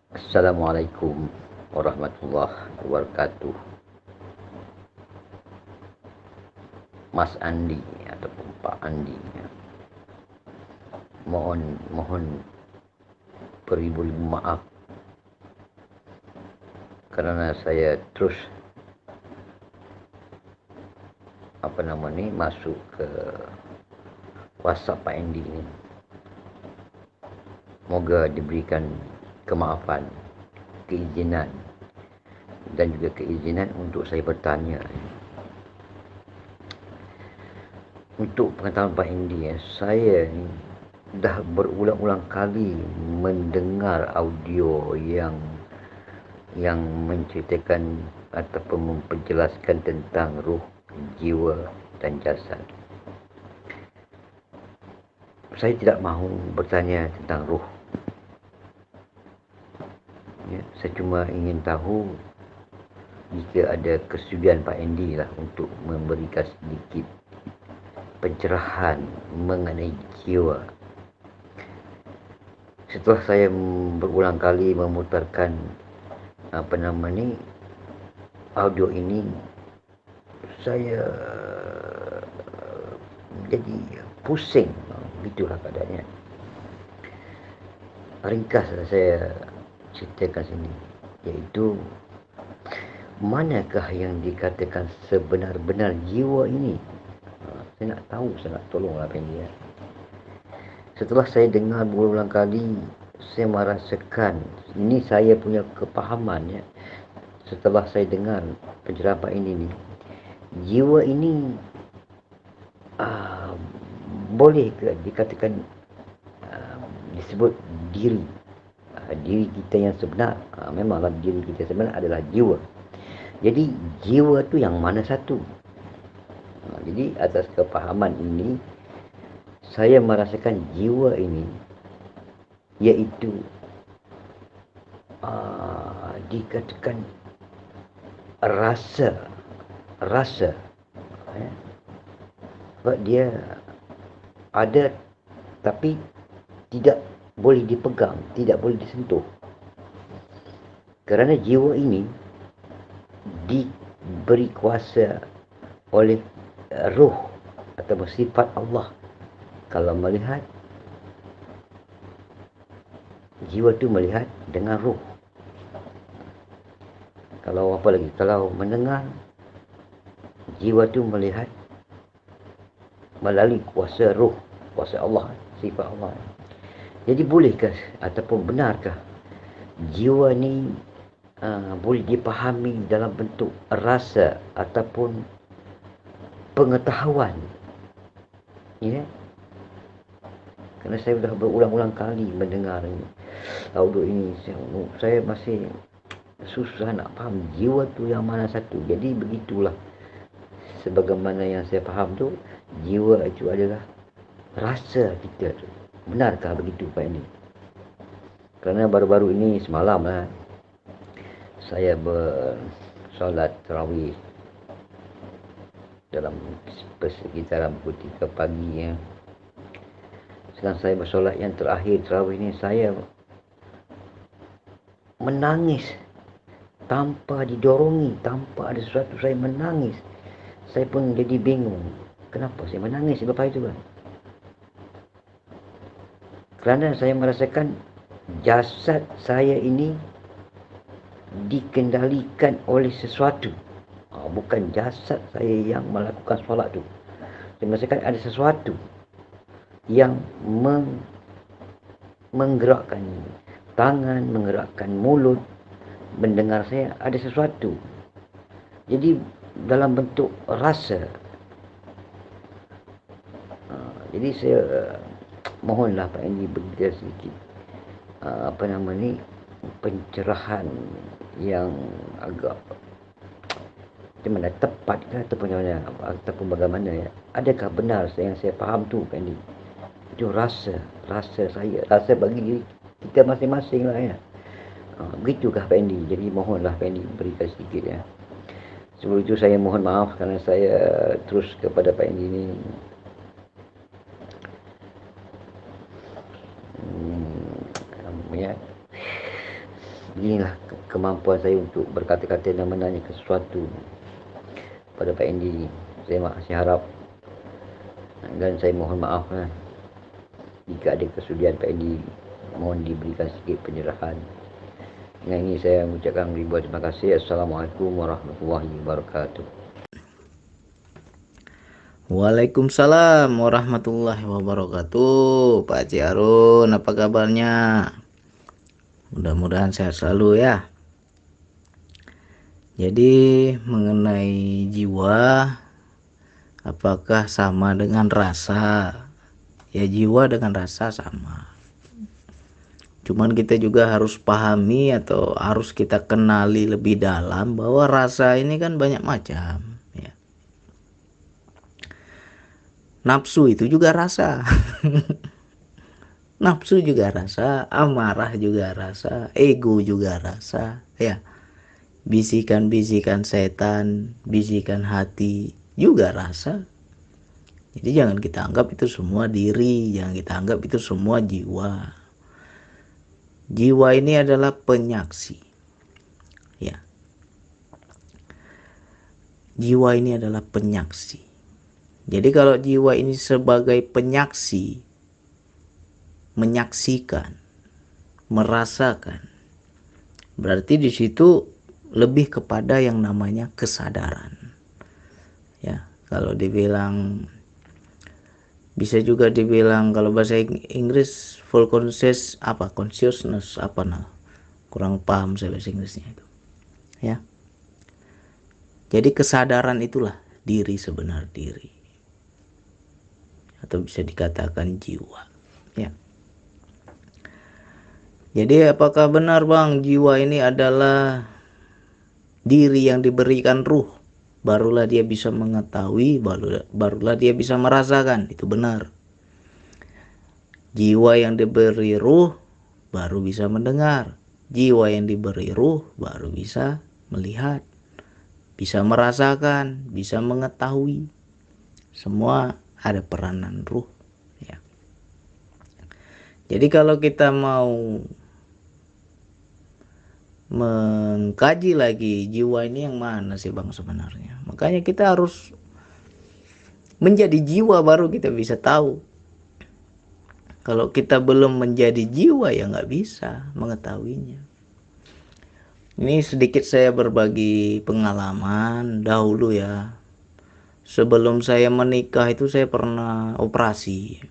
Assalamualaikum warahmatullahi wabarakatuh. Mas Andi ataupun Pak Andi, mohon beribu-ribu maaf kerana saya terus masuk ke WhatsApp Pak Andi ini. Moga diberikan kemaafan, keizinan dan juga keizinan untuk saya bertanya. Untuk pengetahuan Pak Andi, saya ni dah berulang-ulang kali mendengar audio yang menceritakan ataupun memperjelaskan tentang ruh, jiwa dan jasad. Saya tidak mahu bertanya tentang ruh. Saya cuma ingin tahu jika ada kesudian Pak Andy lah untuk memberikan sedikit pencerahan mengenai jiwa. Setelah saya berulang kali memutarkan audio ini, saya jadi pusing. Begitulah keadaannya. Ringkas saya ceritakan sini, iaitu manakah yang dikatakan sebenar-benar jiwa ini. Saya nak tahu, saya nak tolonglah Penny. Setelah saya dengar berulang kali, saya merasakan, ini saya punya kepahaman setelah saya dengar pencerahan Pak ini ni, jiwa ini boleh ke dikatakan disebut diri kita yang sebenar. Memanglah diri kita sebenar adalah jiwa. Jadi jiwa tu yang mana satu? Jadi atas kepahaman ini, saya merasakan jiwa ini iaitu dikatakan rasa sebab dia ada tapi tidak boleh dipegang, tidak boleh disentuh. Kerana jiwa ini diberi kuasa oleh ruh atau sifat Allah. Kalau melihat, jiwa tu melihat dengan ruh. Kalau apa lagi? Kalau mendengar, jiwa tu melihat melalui kuasa ruh, kuasa Allah, sifat Allah. Jadi bolehkah ataupun benarkah jiwa ni boleh dipahami dalam bentuk rasa ataupun pengetahuan? Kerana saya sudah berulang-ulang kali mendengar audio ini, saya masih susah nak faham jiwa tu yang mana satu. Jadi begitulah, sebagaimana yang saya faham tu, jiwa itu adalah rasa kita tu. Benarkah begitu Pak ini? Kerana baru-baru ini semalam saya bersolat tarawih dalam persekitaran pukul 3 pagi. Sedang saya bersolat yang terakhir tarawih ini, saya menangis tanpa didorongi, tanpa ada sesuatu. Saya menangis. Saya pun jadi bingung, kenapa saya menangis lepas itu kerana saya merasakan jasad saya ini dikendalikan oleh sesuatu. Bukan jasad saya yang melakukan solat tu. Saya merasakan ada sesuatu yang menggerakkan tangan, menggerakkan mulut, mendengar saya, ada sesuatu. Jadi dalam bentuk rasa. Jadi saya mohonlah Pak Andy beri sedikit pencerahan yang agak tepat ke ataupun bagaimana Adakah benar yang saya faham tu Pak Andy? Itu rasa saya, rasa bagi diri kita masing-masing lah begitukah Pak Andy? Jadi mohonlah Pak Andy berikan sedikit Sebelum itu saya mohon maaf kerana saya terus kepada Pak Andy ni Inilah kemampuan saya untuk berkata-kata dan menanyakan sesuatu pada Pak Andy. Saya masih harap dan saya mohon maaf jika ada kesudian Pak Andy, mohon diberikan sedikit penyerahan. Dengan ini saya mengucapkan ribuan terima kasih. Assalamualaikum warahmatullahi wabarakatuh. Waalaikumsalam warahmatullahi wabarakatuh. Pak Haji Harun, apa kabarnya? Mudah-mudahan sehat selalu ya. Jadi mengenai jiwa, apakah sama dengan rasa? Ya, jiwa dengan rasa sama. Cuman kita juga harus pahami atau harus kita kenali lebih dalam bahwa rasa ini kan banyak macam ya. Nafsu itu juga rasa. Nafsu juga rasa, amarah juga rasa, ego juga rasa ya. Bisikan-bisikan setan, bisikan hati juga rasa. Jadi jangan kita anggap itu semua diri, jangan kita anggap itu semua jiwa. Jiwa ini adalah penyaksi ya. Jiwa ini adalah penyaksi. Jadi kalau jiwa ini sebagai penyaksi, menyaksikan, merasakan, berarti di situ lebih kepada yang namanya kesadaran. Ya, kalau dibilang, bisa juga dibilang kalau bahasa Inggris full consciousness kurang paham saya bahasa Inggrisnya itu. Ya. Jadi kesadaran itulah diri sebenar diri. Atau bisa dikatakan jiwa. Ya. Jadi apakah benar Bang, jiwa ini adalah diri yang diberikan ruh? Barulah dia bisa mengetahui, barulah dia bisa merasakan. Itu benar. Jiwa yang diberi ruh baru bisa mendengar. Jiwa yang diberi ruh baru bisa melihat, bisa merasakan, bisa mengetahui. Semua ada peranan ruh ya. Jadi kalau kita mau mengkaji lagi jiwa ini yang mana sih Bang sebenarnya, makanya kita harus menjadi jiwa baru kita bisa tahu. Kalau kita belum menjadi jiwa ya nggak bisa mengetahuinya. Ini sedikit saya berbagi pengalaman dahulu ya. Sebelum saya menikah itu saya pernah operasi.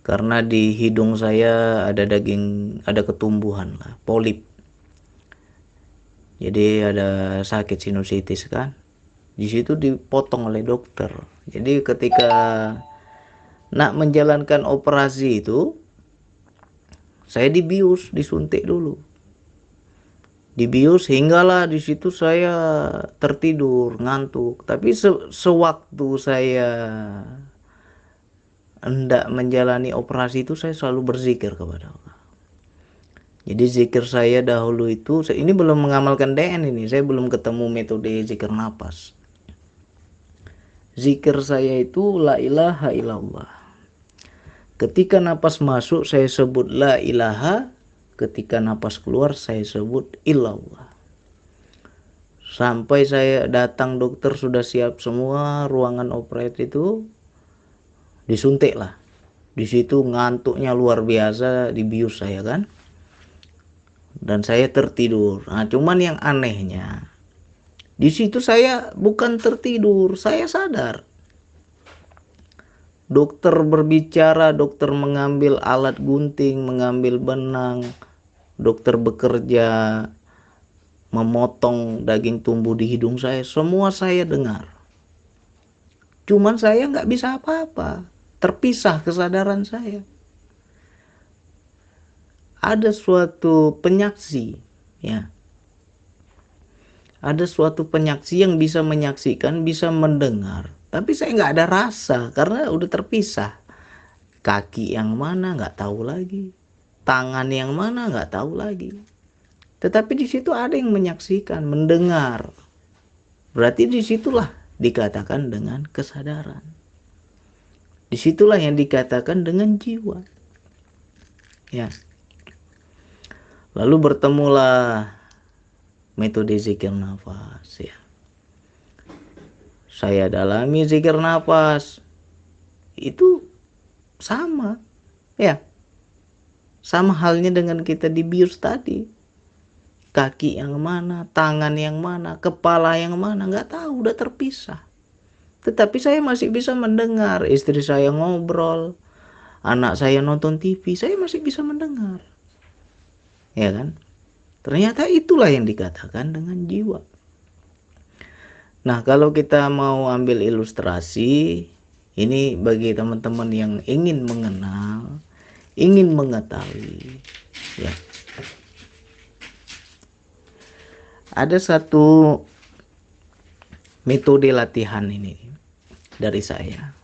Karena di hidung saya ada ada ketumbuhan lah, polip. Jadi ada sakit sinusitis kan. Di situ dipotong oleh dokter. Jadi ketika nak menjalankan operasi itu, saya dibius, disuntik dulu. Dibius hinggalah di situ saya tertidur, ngantuk. Tapi sewaktu saya hendak menjalani operasi itu saya selalu berzikir kepada Allah. Jadi zikir saya dahulu itu, ini belum mengamalkan DN ini, saya belum ketemu metode zikir napas. Zikir saya itu la ilaha illallah. Ketika napas masuk saya sebut la ilaha, ketika napas keluar saya sebut illallah. Sampai saya datang dokter sudah siap semua, ruangan operasi itu disuntik lah. Di situ ngantuknya luar biasa, dibius saya kan. Dan saya tertidur. Nah, cuman yang anehnya, di situ saya bukan tertidur, saya sadar. Dokter berbicara, dokter mengambil alat gunting, mengambil benang, dokter bekerja, memotong daging tumbuh di hidung saya, semua saya dengar. Cuman saya nggak bisa apa-apa, terpisah kesadaran saya. Ada suatu penyaksi ya, ada suatu penyaksi yang bisa menyaksikan, bisa mendengar, tapi saya nggak ada rasa karena udah terpisah. Kaki yang mana nggak tahu lagi, tangan yang mana nggak tahu lagi, tetapi di situ ada yang menyaksikan, mendengar. Berarti disitulah dikatakan dengan kesadaran, disitulah yang dikatakan dengan jiwa ya. Lalu bertemulah metode zikir nafas ya. Saya dalami zikir nafas. Itu sama ya. Sama halnya dengan kita dibius tadi. Kaki yang mana, tangan yang mana, kepala yang mana, nggak tahu, udah terpisah. Tetapi saya masih bisa mendengar istri saya ngobrol, anak saya nonton TV, saya masih bisa mendengar. Ya kan? Ternyata itulah yang dikatakan dengan jiwa. Nah, kalau kita mau ambil ilustrasi, ini bagi teman-teman yang ingin mengenal, ingin mengetahui, ya. Ada satu metode latihan ini dari saya.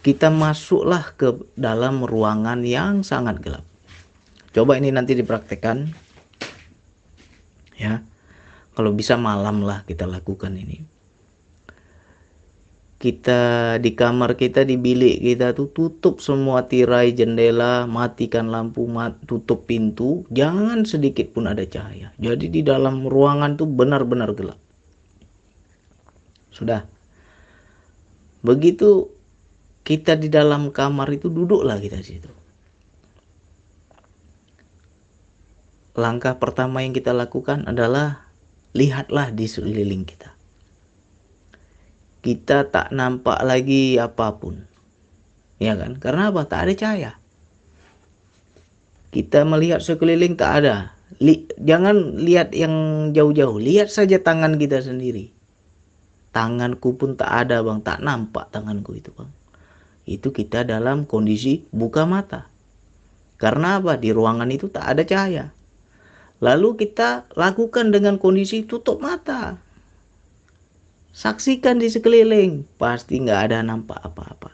Kita masuklah ke dalam ruangan yang sangat gelap. Coba ini nanti dipraktekkan. Ya. Kalau bisa malam lah kita lakukan ini. Kita di kamar kita, di bilik kita tuh tutup semua tirai jendela, matikan lampu, tutup pintu, jangan sedikit pun ada cahaya. Jadi di dalam ruangan tuh benar-benar gelap. Sudah. Begitu kita di dalam kamar itu, duduklah kita di situ. Langkah pertama yang kita lakukan adalah lihatlah di sekeliling kita. Kita tak nampak lagi apapun. Ya kan? Karena apa? Tak ada cahaya. Kita melihat sekeliling tak ada. Jangan lihat yang jauh-jauh. Lihat saja tangan kita sendiri. Tanganku pun tak ada, Bang. Tak nampak tanganku itu, Bang. Itu kita dalam kondisi buka mata. Karena apa? Di ruangan itu tak ada cahaya. Lalu kita lakukan dengan kondisi tutup mata. Saksikan di sekeliling. Pasti nggak ada nampak apa-apa.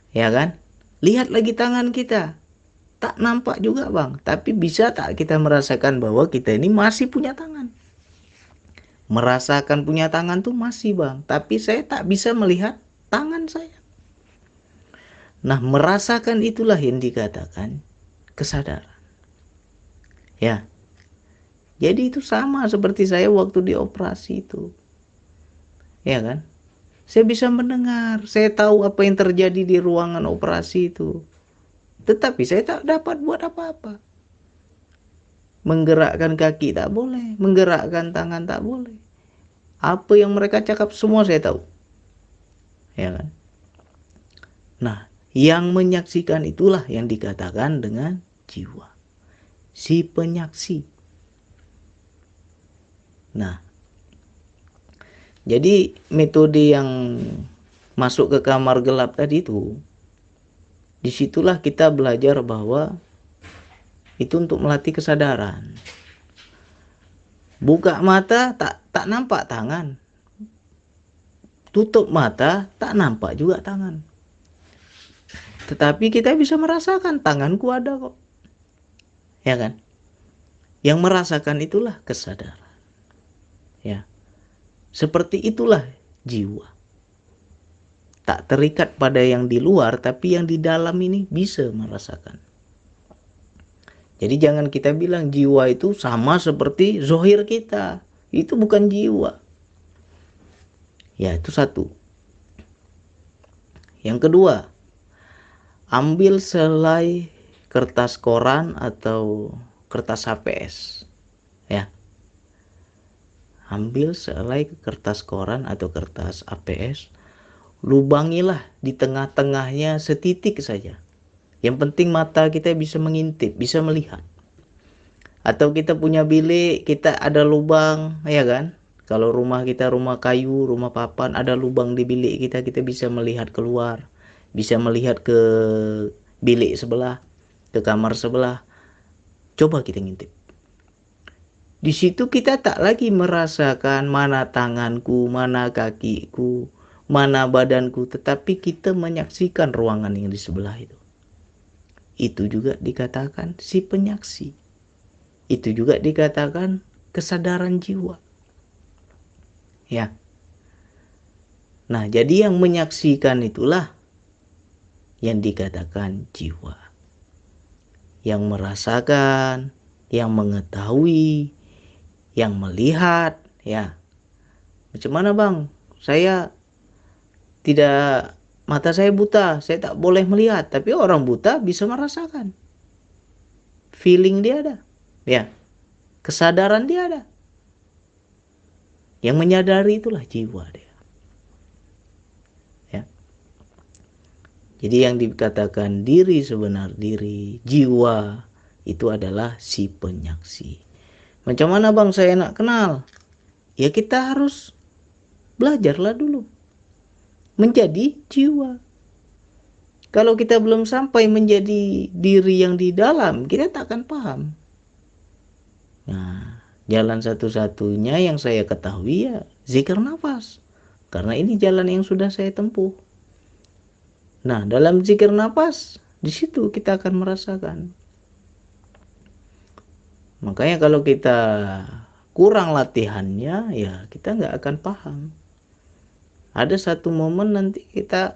Ya kan? Lihat lagi tangan kita. Tak nampak juga, Bang. Tapi bisa tak kita merasakan bahwa kita ini masih punya tangan? Merasakan punya tangan tuh masih, Bang. Tapi saya tak bisa melihat tangan saya. Nah, merasakan itulah yang dikatakan kesadaran. Ya. Jadi itu sama seperti saya waktu dioperasi itu. Ya kan? Saya bisa mendengar, saya tahu apa yang terjadi di ruangan operasi itu. Tetapi saya tak dapat buat apa-apa. Menggerakkan kaki tak boleh, menggerakkan tangan tak boleh. Apa yang mereka cakap semua saya tahu. Ya kan? Nah, yang menyaksikan itulah yang dikatakan dengan jiwa. Si penyaksi. Nah, jadi metode yang masuk ke kamar gelap tadi itu, disitulah kita belajar bahwa itu untuk melatih kesadaran. Buka mata tak nampak tangan. Tutup mata tak nampak juga tangan. Tetapi kita bisa merasakan tanganku ada kok. Ya kan? Yang merasakan itulah kesadaran. Ya. Seperti itulah jiwa. Tak terikat pada yang di luar, tapi yang di dalam ini bisa merasakan. Jadi jangan kita bilang jiwa itu sama seperti zohir kita. Itu bukan jiwa. Ya, itu satu. Yang kedua, ambil selai kertas koran atau kertas HPS. Ya. Ambil selai kertas koran atau kertas APS, lubangilah di tengah-tengahnya setitik saja. Yang penting mata kita bisa mengintip, bisa melihat. Atau kita punya bilik, kita ada lubang, ya kan? Kalau rumah kita rumah kayu, rumah papan, ada lubang di bilik kita, kita bisa melihat keluar. Bisa melihat ke bilik sebelah, ke kamar sebelah. Coba kita ngintip. Di situ kita tak lagi merasakan mana tanganku, mana kakiku, mana badanku, tetapi kita menyaksikan ruangan yang di sebelah itu. Itu juga dikatakan si penyaksi. Itu juga dikatakan kesadaran jiwa. Ya. Nah, jadi yang menyaksikan itulah yang dikatakan jiwa. yang merasakan, yang mengetahui, yang melihat, ya. Macam mana bang? Saya tidak, mata saya buta, saya tak boleh melihat, tapi orang buta bisa merasakan. Feeling dia ada, ya. Kesadaran dia ada. Yang menyadari itulah jiwa dia. Ya. Jadi yang dikatakan diri sebenar diri, jiwa, itu adalah si penyaksi. Macam mana bang saya nak kenal? Ya kita harus belajarlah dulu menjadi jiwa. Kalau kita belum sampai menjadi diri yang di dalam, kita tak akan paham. Nah, jalan satu-satunya yang saya ketahui ya zikir nafas. Karena ini jalan yang sudah saya tempuh. Nah, dalam zikir nafas, di situ kita akan merasakan. Makanya kalau kita kurang latihannya, ya kita nggak akan paham. Ada satu momen nanti kita,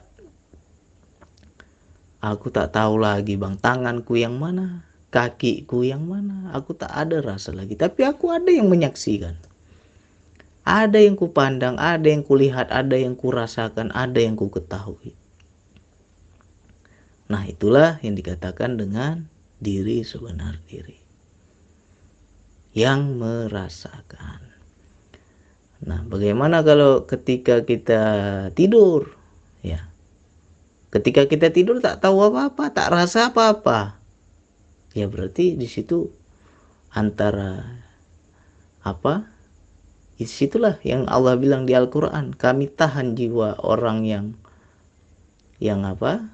aku tak tahu lagi bang, tanganku yang mana, kakiku yang mana, aku tak ada rasa lagi. Tapi aku ada yang menyaksikan. Ada yang kupandang, ada yang kulihat, ada yang kurasakan, ada yang ku ketahui. Nah itulah yang dikatakan dengan diri sebenar diri. Yang merasakan. Nah bagaimana kalau ketika kita tidur? Ya. Ketika kita tidur tak tahu apa-apa, tak rasa apa-apa. Ya berarti di situ antara apa? Disitulah yang Allah bilang di Al-Quran, kami tahan jiwa orang yang apa?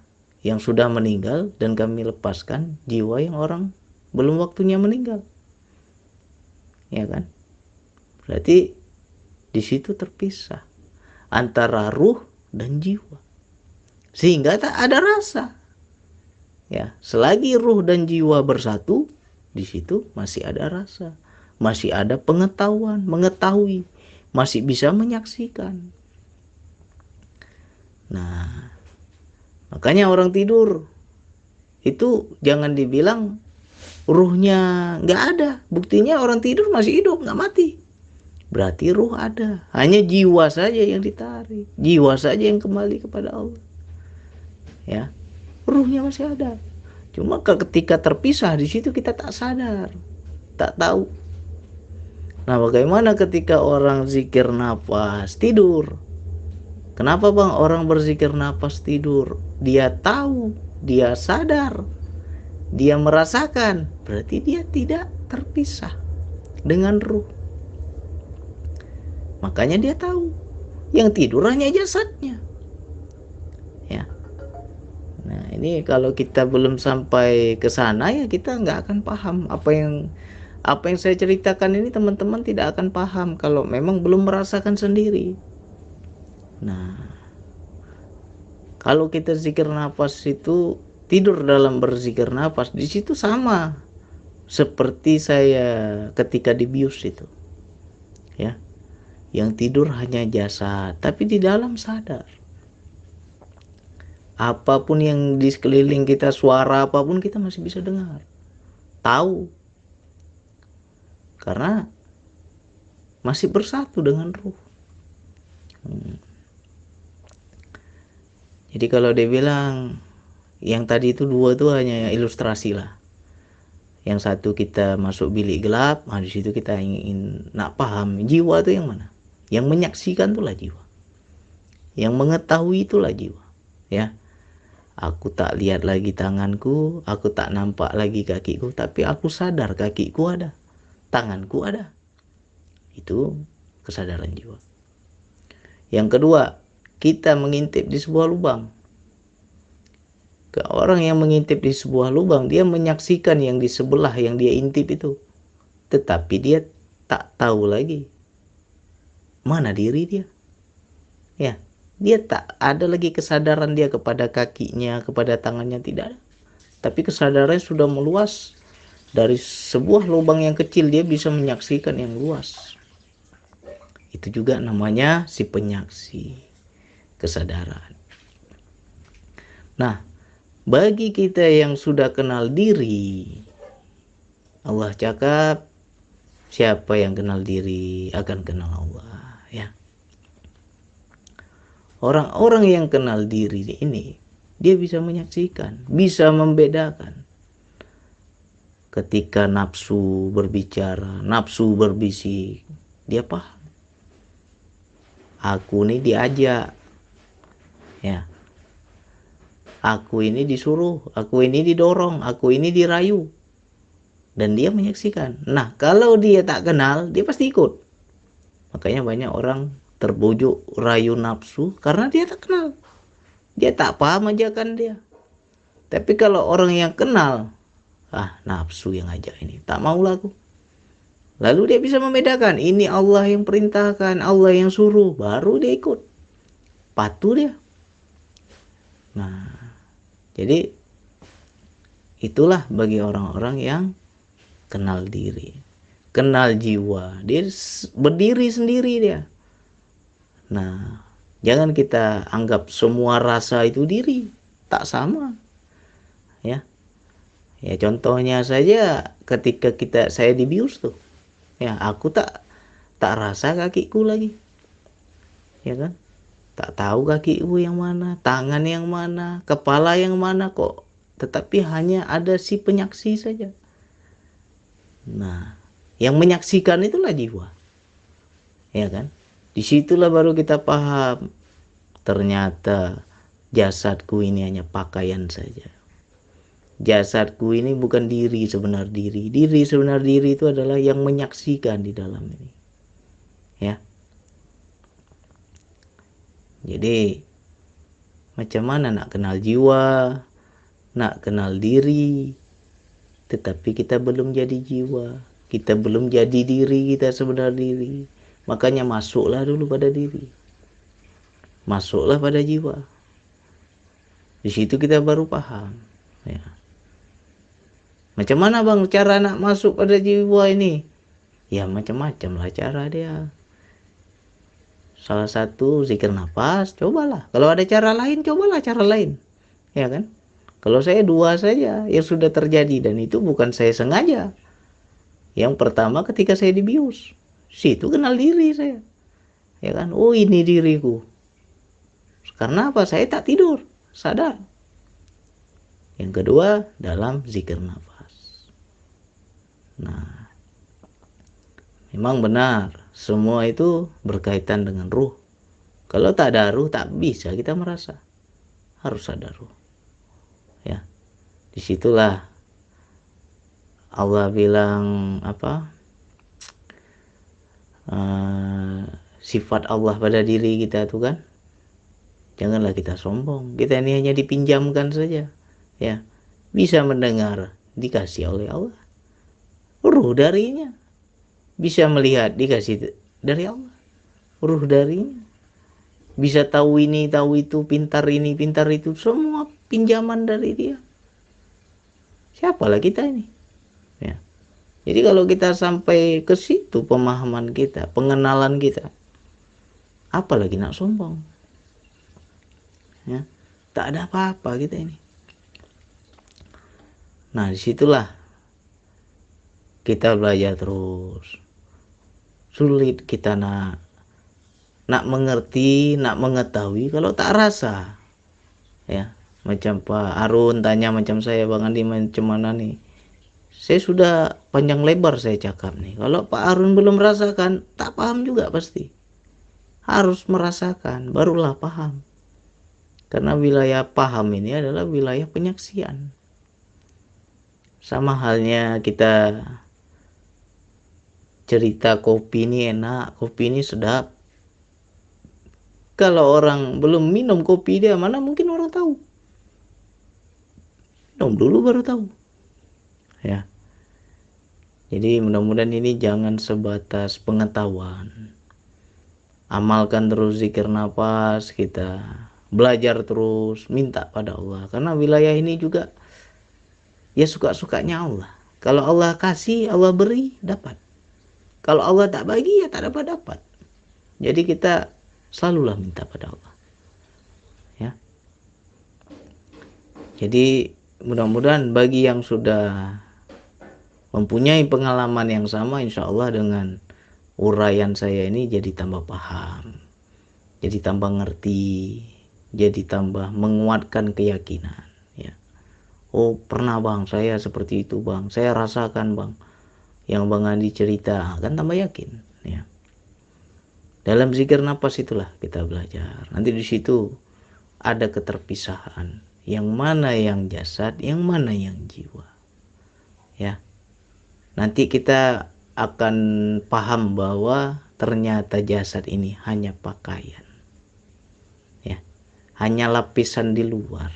Yang sudah meninggal, dan kami lepaskan jiwa yang orang belum waktunya meninggal. Ya kan? Berarti di situ terpisah antara ruh dan jiwa. Sehingga tak ada rasa. Ya, selagi ruh dan jiwa bersatu, di situ masih ada rasa, masih ada pengetahuan, mengetahui, masih bisa menyaksikan. Nah, makanya orang tidur itu jangan dibilang ruhnya nggak ada. Buktinya orang tidur masih hidup, nggak mati. Berarti ruh ada. Hanya jiwa saja yang ditarik, jiwa saja yang kembali kepada Allah. Ya, ruhnya masih ada. Cuma ketika terpisah di situ kita tak sadar, tak tahu. Nah, bagaimana ketika orang zikir nafas tidur? Kenapa bang orang berzikir nafas tidur? Dia tahu, dia sadar, dia merasakan. Berarti dia tidak terpisah dengan ruh. Makanya dia tahu yang tidur hanya jasadnya. Ya. Nah ini kalau kita belum sampai ke sana ya kita nggak akan paham apa yang saya ceritakan ini. Teman-teman tidak akan paham kalau memang belum merasakan sendiri. Nah, kalau kita zikir nafas itu tidur dalam berzikir nafas, di situ sama seperti saya ketika di bius itu. Ya. Yang tidur hanya jasad, tapi di dalam sadar. Apapun yang di sekeliling kita, suara apapun kita masih bisa dengar. Tahu. Karena masih bersatu dengan ruh. Jadi kalau dia bilang yang tadi itu dua itu hanya ilustrasi lah. Yang satu kita masuk bilik gelap, nah di situ kita ingin nak paham jiwa itu yang mana? Yang menyaksikan itulah jiwa. Yang mengetahui itulah jiwa. Ya. Aku tak lihat lagi tanganku, aku tak nampak lagi kakiku, tapi aku sadar kakiku ada, tanganku ada. Itu kesadaran jiwa. Yang kedua, kita mengintip di sebuah lubang. Orang yang mengintip di sebuah lubang, dia menyaksikan yang di sebelah yang dia intip itu. Tetapi dia tak tahu lagi mana diri dia. Ya, dia tak ada lagi kesadaran dia kepada kakinya, kepada tangannya, tidak ada. Tapi kesadarannya sudah meluas. Dari sebuah lubang yang kecil dia bisa menyaksikan yang luas. Itu juga namanya si penyaksi, kesadaran. Nah, bagi kita yang sudah kenal diri, Allah cakap, siapa yang kenal diri akan kenal Allah, ya. Orang-orang yang kenal diri ini, dia bisa menyaksikan, bisa membedakan. Ketika nafsu berbicara, nafsu berbisik, dia paham. Aku ini diajak, ya. Aku ini disuruh, aku ini didorong, aku ini dirayu. Dan dia menyaksikan. Nah, kalau dia tak kenal, dia pasti ikut. Makanya banyak orang terbujuk rayu nafsu karena dia tak kenal. Dia tak paham ajakan dia. Tapi kalau orang yang kenal, nafsu yang ajak ini, tak mau aku. Lalu dia bisa membedakan, ini Allah yang perintahkan, Allah yang suruh, baru dia ikut. Patuh dia. Nah, jadi itulah bagi orang-orang yang kenal diri, kenal jiwa. Dia berdiri sendiri dia. Nah, jangan kita anggap semua rasa itu diri, tak sama. Ya. Ya contohnya saja ketika saya dibius tuh. Ya, aku tak rasa kakiku lagi. Ya kan? Tak tahu kakiku yang mana, tangan yang mana, kepala yang mana kok. Tetapi hanya ada si penyaksi saja. Nah, yang menyaksikan itulah jiwa. Ya kan? Disitulah baru kita paham. Ternyata jasadku ini hanya pakaian saja. Jasadku ini bukan diri sebenar diri. Diri sebenar diri itu adalah yang menyaksikan di dalam ini. Ya. Jadi macam mana nak kenal jiwa, nak kenal diri, tetapi kita belum jadi jiwa, kita belum jadi diri kita sebenar diri. Makanya masuklah dulu pada diri, masuklah pada jiwa. Di situ kita baru paham. Ya. Macam mana bang cara nak masuk pada jiwa ini? Ya macam-macam lah cara dia. Salah satu zikir nafas, cobalah. Kalau ada cara lain, cobalah cara lain. Ya kan? Kalau saya dua saja yang sudah terjadi dan itu bukan saya sengaja. Yang pertama ketika saya dibius. Situ kenal diri saya. Ya kan? Oh ini diriku. Karena apa? Saya tak tidur. Sadar. Yang kedua dalam zikir nafas. Nah. Memang benar. Semua itu berkaitan dengan ruh. Kalau tak ada ruh, tak bisa kita merasa. Harus ada ruh. Ya, disitulah Allah bilang sifat Allah pada diri kita tuh kan. Janganlah kita sombong. Kita ini hanya dipinjamkan saja. Ya, bisa mendengar dikasih oleh Allah. Ruh darinya. Bisa melihat dikasih dari Allah. Ruh darinya. Bisa tahu ini, tahu itu, pintar ini, pintar itu. Semua pinjaman dari dia. Siapalah kita ini. Ya. Jadi kalau kita sampai ke situ pemahaman kita, pengenalan kita. Apalagi nak sombong. Ya. Tak ada apa-apa kita ini. Nah disitulah kita belajar terus. Sulit kita nak mengerti, nak mengetahui kalau tak rasa. Ya, macam Pak Arun tanya macam saya, Bang Andi macam mana nih? Saya sudah panjang lebar saya cakap nih. Kalau Pak Arun belum merasakan, tak paham juga pasti. Harus merasakan, barulah paham. Karena wilayah paham ini adalah wilayah penyaksian. Sama halnya kita cerita kopi ini enak, kopi ini sedap. Kalau orang belum minum kopi dia, mana mungkin orang tahu. Minum dulu baru tahu. Ya. Jadi mudah-mudahan ini jangan sebatas pengetahuan. Amalkan terus zikir nafas, kita belajar terus, minta pada Allah. Karena wilayah ini juga ya suka-sukanya Allah. Kalau Allah kasih, Allah beri, dapat. Kalau Allah tak bagi, ya tak dapat. Jadi kita selalulah minta pada Allah. Ya. Jadi mudah-mudahan bagi yang sudah mempunyai pengalaman yang sama, insya Allah dengan uraian saya ini jadi tambah paham, jadi tambah ngerti, jadi tambah menguatkan keyakinan. Ya. Oh pernah bang, saya seperti itu bang, saya rasakan bang, yang bang Andi cerita, kan tambah yakin. Ya. Dalam zikir nafas itulah kita belajar. Nanti di situ ada keterpisahan, yang mana yang jasad, yang mana yang jiwa. Ya. Nanti kita akan paham bahwa ternyata jasad ini hanya pakaian. Ya. Hanya lapisan di luar.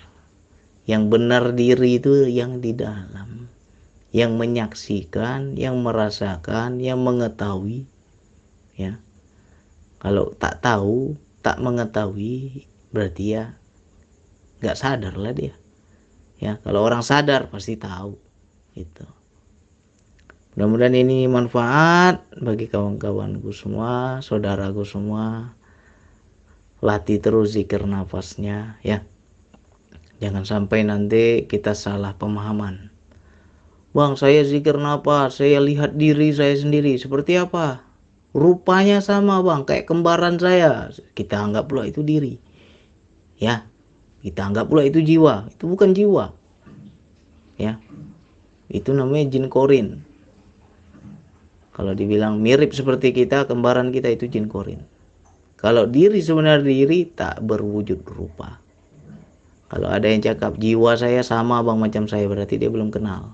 Yang benar diri itu yang di dalam. Yang menyaksikan, yang merasakan, yang mengetahui. Ya. Kalau tak tahu, tak mengetahui, berarti ya nggak sadar lah dia. Ya, kalau orang sadar pasti tahu. Gitu. Mudah-mudahan ini manfaat bagi kawan-kawanku semua, saudaraku semua. Latih terus zikir nafasnya ya. Jangan sampai nanti kita salah pemahaman. Bang, saya zikir nafas, saya lihat diri saya sendiri. Seperti apa? Rupanya sama bang, kayak kembaran saya. Kita anggap pula itu diri. Ya, kita anggap pula itu jiwa. Itu bukan jiwa. Ya, itu namanya jin korin. Kalau dibilang mirip seperti kita, kembaran kita itu jin korin. Kalau diri sebenarnya diri tak berwujud rupa. Kalau ada yang cakap jiwa saya sama bang macam saya, berarti dia belum kenal.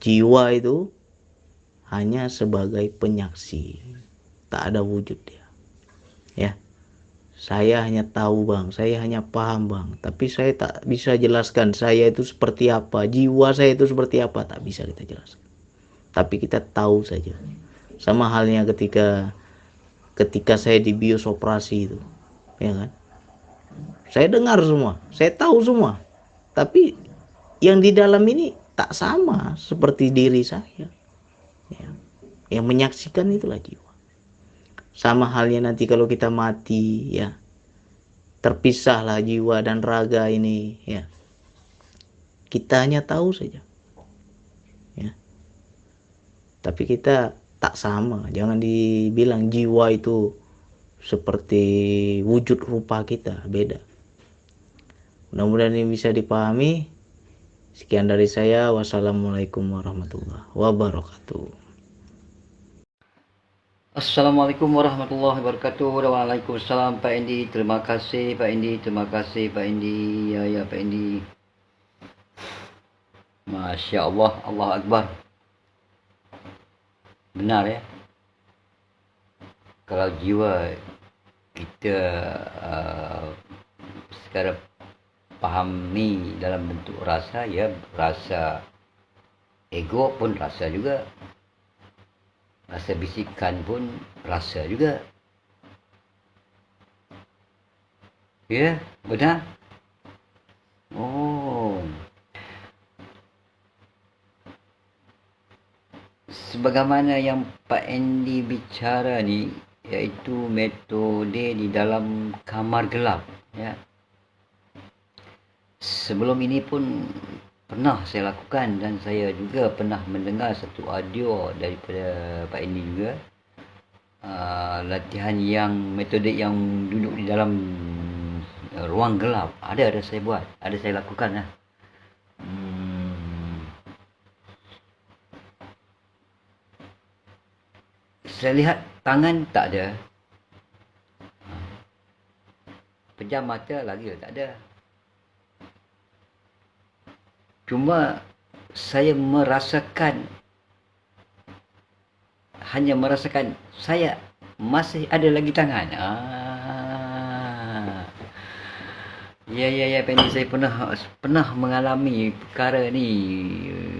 Jiwa itu hanya sebagai penyaksi, tak ada wujud dia. Ya, saya hanya tahu bang, saya hanya paham bang, tapi saya tak bisa jelaskan saya itu seperti apa, jiwa saya itu seperti apa, tak bisa kita jelaskan. Tapi kita tahu saja. Sama halnya ketika saya dibius operasi itu, ya kan? Saya dengar semua, saya tahu semua. Tapi yang di dalam ini tak sama seperti diri saya. Ya. Yang menyaksikan itulah jiwa. Sama halnya nanti kalau kita mati, ya. Terpisahlah jiwa dan raga ini, ya. Kita hanya tahu saja. Ya. Tapi kita tak sama. Jangan dibilang jiwa itu seperti wujud rupa kita, beda. Mudah-mudahan ini bisa dipahami. Sekian dari saya. Wassalamualaikum warahmatullahi wabarakatuh. Assalamualaikum warahmatullahi wabarakatuh. Waalaikumsalam Pak Endi. Terima kasih Pak Endi. Terima kasih Pak Endi. Ya Pak Endi. Masya Allah. Allah Akbar. Benar ya. Kalau jiwa kita sekarang pahami dalam bentuk rasa, ya rasa ego pun rasa juga, rasa bisikan pun rasa juga. Ya, benar. Oh, sebagaimana yang Pak Endi bicara ni, iaitu metode di dalam kamar gelap, ya. Sebelum ini pun pernah saya lakukan, dan saya juga pernah mendengar satu audio daripada Pak Endi juga. Latihan yang metode yang duduk di dalam ruang gelap, ada saya buat, ada saya lakukan lah. Saya lihat tangan tak ada, pejam mata lagi tak ada. Cuma saya hanya merasakan saya masih ada lagi tangan. Ya, Penny, saya pernah mengalami perkara ni.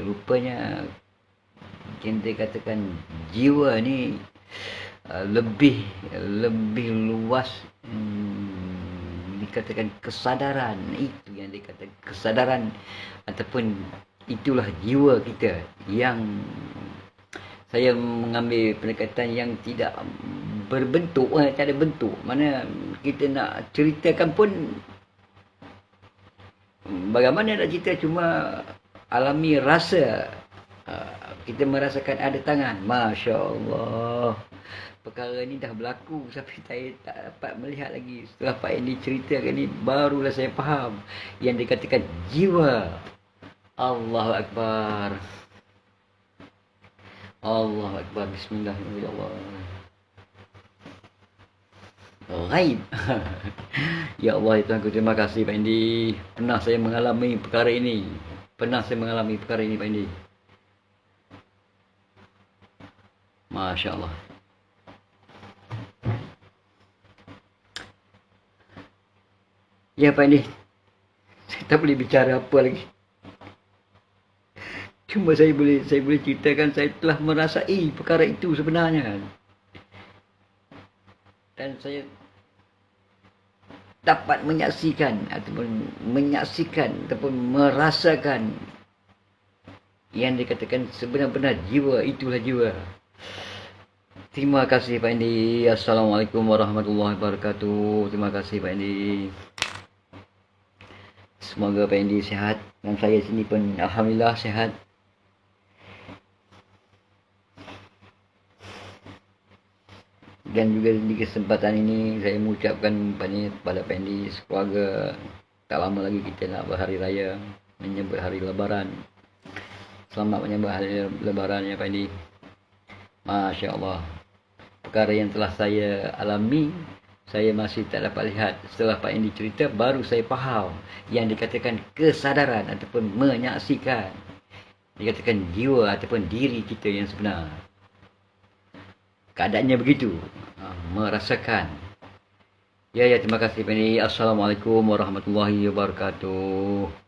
Rupanya kita katakan jiwa ni lebih luas, dikatakan kesadaran. Itu yang dikatakan kesadaran, ataupun itulah jiwa kita, yang saya mengambil pendekatan yang tidak berbentuk, tak ada bentuk. Mana kita nak ceritakan pun bagaimana nak cerita, cuma alami rasa Kita merasakan ada tangan. Masya Allah. Perkara ni dah berlaku tapi saya tak dapat melihat lagi. Setelah Pak Andy ceritakan ni, barulah saya faham yang dikatakan jiwa. Allahu Akbar. Allahu Akbar. Bismillahirrahmanirrahim. Ghaib. Ya Allah, ya Tuhanku, terima kasih Pak Andy. Pernah saya mengalami perkara ini. Pak Andy. Masya Allah. Ya Pak Andy, saya tak boleh bicara apa lagi. Cuma saya boleh ceritakan saya telah merasai perkara itu sebenarnya. Dan saya dapat menyaksikan ataupun merasakan yang dikatakan sebenar-benar jiwa, itulah jiwa. Terima kasih Pak Andy. Assalamualaikum warahmatullahi wabarakatuh. Terima kasih Pak Andy. Semoga Pak Andy sihat dan saya sini pun alhamdulillah sihat. Dan juga di kesempatan ini saya mengucapkan kepada Pak Andy, sekeluarga, tak lama lagi kita nak berhari raya, menyambut hari lebaran. Selamat menyambut hari lebaran ya Pak Andy. Masya Allah. Perkara yang telah saya alami, saya masih tak dapat lihat. Setelah Pak Andy cerita, baru saya faham yang dikatakan kesadaran ataupun menyaksikan. Dikatakan jiwa ataupun diri kita yang sebenar. Keadaannya begitu. Merasakan. Ya, terima kasih Pak Andy. Assalamualaikum warahmatullahi wabarakatuh.